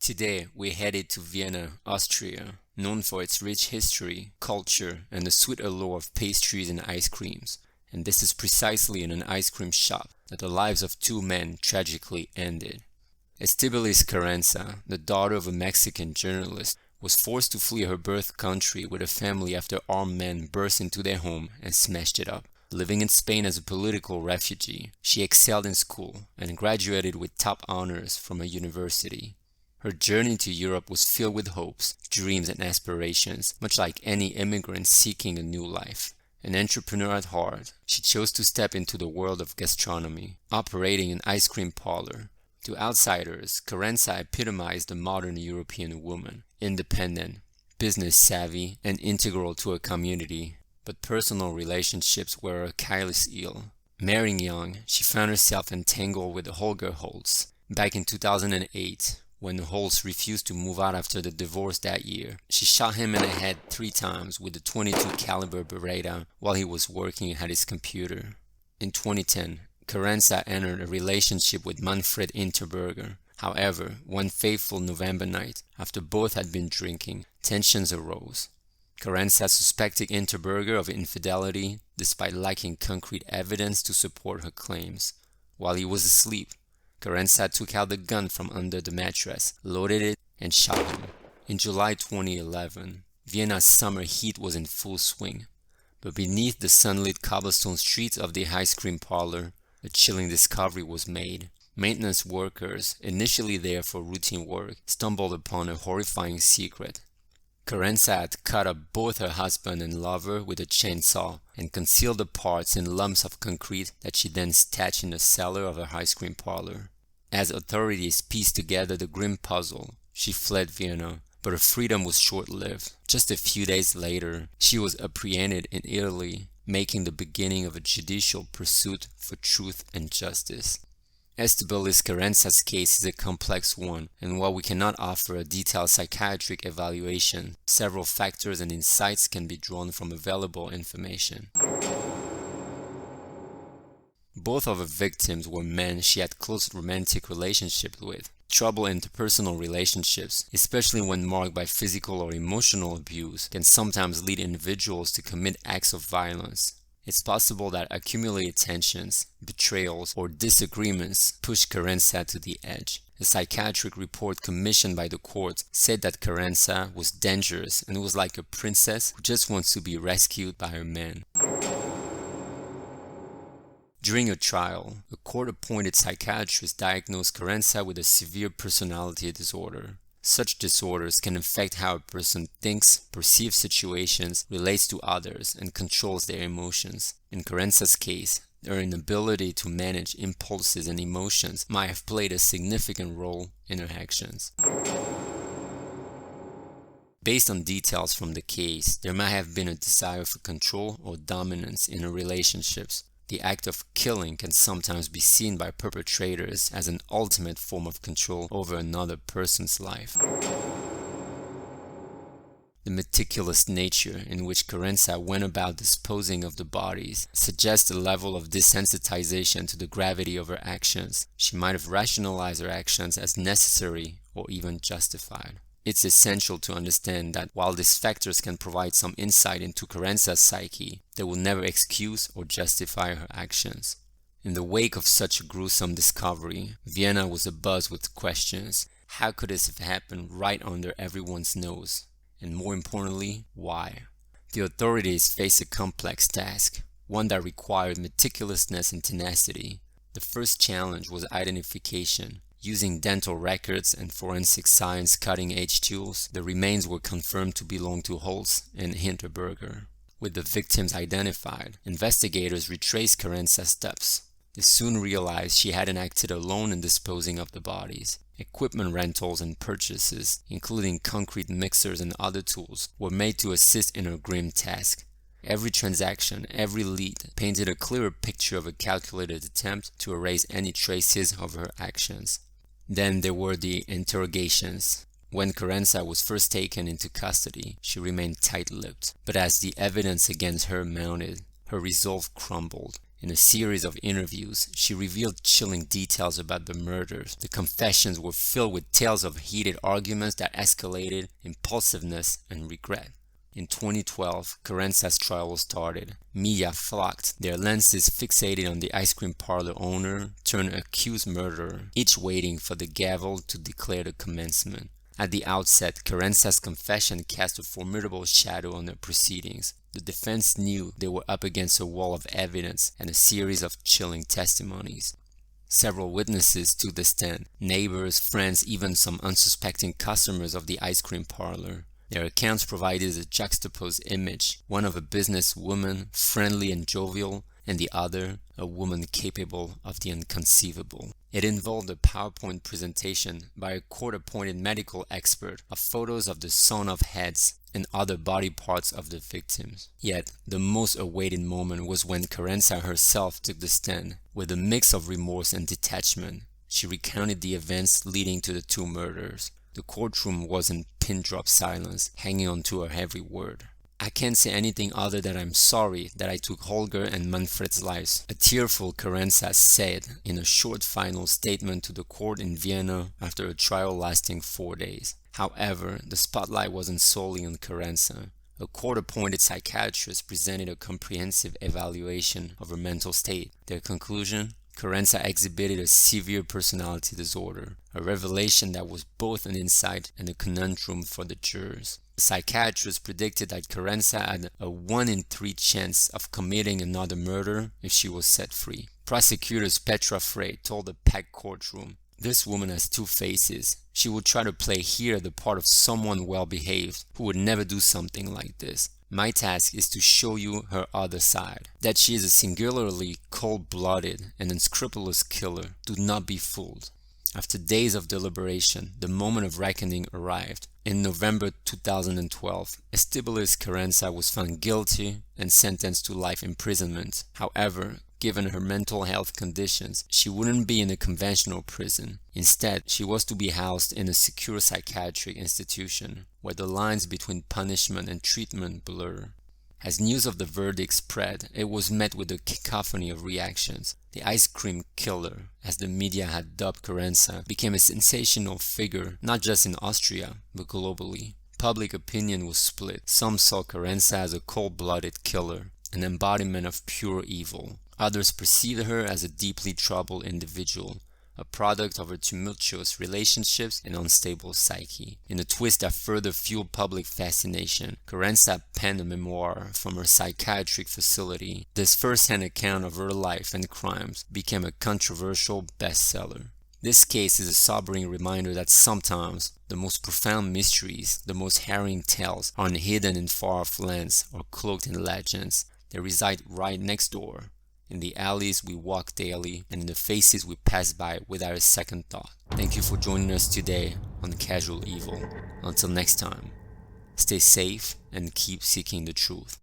Today, we're headed to Vienna, Austria, known for its rich history, culture, and the sweet allure of pastries and ice creams. And this is precisely in an ice cream shop that the lives of two men tragically ended. Estibaliz Carranza, the daughter of a Mexican journalist, was forced to flee her birth country with a family after armed men burst into their home and smashed it up. Living in Spain as a political refugee, she excelled in school and graduated with top honors from a university. Her journey to Europe was filled with hopes, dreams, and aspirations, much like any immigrant seeking a new life. An entrepreneur at heart, she chose to step into the world of gastronomy, operating an ice cream parlor. To outsiders, Carranza epitomized the modern European woman, independent, business savvy, and integral to a community. But personal relationships were her Achilles heel. Marrying young, she found herself entangled with Holger Holz. Back in 2008, when Holz refused to move out after the divorce that year, she shot him in the head 3 times with a .22 caliber Beretta while he was working at his computer. In 2010, Carranza entered a relationship with Manfred Interberger. However, one fateful November night, after both had been drinking, tensions arose. Carranza suspected Interberger of infidelity despite lacking concrete evidence to support her claims. While he was asleep, Carranza took out the gun from under the mattress, loaded it, and shot him. In July 2011, Vienna's summer heat was in full swing. But beneath the sunlit cobblestone streets of the ice cream parlor, a chilling discovery was made. Maintenance workers, initially there for routine work, stumbled upon a horrifying secret. Carranza had cut up both her husband and lover with a chainsaw and concealed the parts in lumps of concrete that she then stashed in the cellar of her ice cream parlor. As authorities pieced together the grim puzzle, she fled Vienna, but her freedom was short-lived. Just a few days later, she was apprehended in Italy, making the beginning of a judicial pursuit for truth and justice. Estibaliz Carranza's case is a complex one, and while we cannot offer a detailed psychiatric evaluation, several factors and insights can be drawn from available information. Both of her victims were men she had close romantic relationships with. Trouble in interpersonal relationships, especially when marked by physical or emotional abuse, can sometimes lead individuals to commit acts of violence. It's possible that accumulated tensions, betrayals, or disagreements pushed Carranza to the edge. A psychiatric report commissioned by the court said that Carranza was dangerous and was like a princess who just wants to be rescued by her man. During a trial, a court-appointed psychiatrist diagnosed Carranza with a severe personality disorder. Such disorders can affect how a person thinks, perceives situations, relates to others, and controls their emotions. In Carranza's case, her inability to manage impulses and emotions might have played a significant role in her actions. Based on details from the case, there might have been a desire for control or dominance in her relationships. The act of killing can sometimes be seen by perpetrators as an ultimate form of control over another person's life. The meticulous nature in which Carranza went about disposing of the bodies suggests a level of desensitization to the gravity of her actions. She might have rationalized her actions as necessary or even justified. It's essential to understand that while these factors can provide some insight into Carranza's psyche, they will never excuse or justify her actions. In the wake of such a gruesome discovery, Vienna was abuzz with questions. How could this have happened right under everyone's nose? And more importantly, why? The authorities faced a complex task, one that required meticulousness and tenacity. The first challenge was identification. Using dental records and forensic science cutting-edge tools, the remains were confirmed to belong to Holz and Hinterberger. With the victims identified, investigators retraced Carranza's steps. They soon realized she hadn't acted alone in disposing of the bodies. Equipment rentals and purchases, including concrete mixers and other tools, were made to assist in her grim task. Every transaction, every lead, painted a clearer picture of a calculated attempt to erase any traces of her actions. Then there were the interrogations. When Carranza was first taken into custody, she remained tight-lipped. But as the evidence against her mounted, her resolve crumbled. In a series of interviews, she revealed chilling details about the murders. The confessions were filled with tales of heated arguments that escalated, impulsiveness, and regret. In 2012, Carranza's trial started. Media flocked, their lenses fixated on the ice cream parlor owner turned accused murderer, each waiting for the gavel to declare the commencement. At the outset, Carranza's confession cast a formidable shadow on the proceedings. The defense knew they were up against a wall of evidence and a series of chilling testimonies. Several witnesses took the stand, neighbors, friends, even some unsuspecting customers of the ice cream parlor. Their accounts provided a juxtaposed image, one of a businesswoman, friendly and jovial, and the other, a woman capable of the inconceivable. It involved a PowerPoint presentation by a court-appointed medical expert of photos of the sawn-off heads and other body parts of the victims. Yet, the most awaited moment was when Carranza herself took the stand. With a mix of remorse and detachment, she recounted the events leading to the two murders. The courtroom was in pin-drop silence, hanging on to her every word. "I can't say anything other than I'm sorry that I took Holger and Manfred's lives," a tearful Carranza said in a short final statement to the court in Vienna after a trial lasting 4 days. However, the spotlight wasn't solely on Carranza. A court-appointed psychiatrist presented a comprehensive evaluation of her mental state. Their conclusion? Carranza exhibited a severe personality disorder, a revelation that was both an insight and a conundrum for the jurors. The psychiatrist predicted that Carranza had a 1 in 3 chance of committing another murder if she was set free. Prosecutors Petra Frey told the packed courtroom, "This woman has 2 faces. She would try to play here the part of someone well-behaved who would never do something like this. My task is to show you her other side, that she is a singularly cold-blooded and unscrupulous killer. Do not be fooled." After days of deliberation, the moment of reckoning arrived. In November 2012, Estibaliz Carranza was found guilty and sentenced to life imprisonment. However, given her mental health conditions, she wouldn't be in a conventional prison. Instead, she was to be housed in a secure psychiatric institution, where the lines between punishment and treatment blur. As news of the verdict spread, it was met with a cacophony of reactions. The ice cream killer, as the media had dubbed Carranza, became a sensational figure not just in Austria, but globally. Public opinion was split. Some saw Carranza as a cold-blooded killer, an embodiment of pure evil. Others perceived her as a deeply troubled individual, a product of her tumultuous relationships and unstable psyche. In a twist that further fueled public fascination, Carranza penned a memoir from her psychiatric facility. This first-hand account of her life and crimes became a controversial bestseller. This case is a sobering reminder that sometimes the most profound mysteries, the most harrowing tales, aren't hidden in far-off lands or cloaked in legends. They reside right next door, in the alleys we walk daily, and in the faces we pass by without a second thought. Thank you for joining us today on Casual Evil. Until next time, stay safe and keep seeking the truth.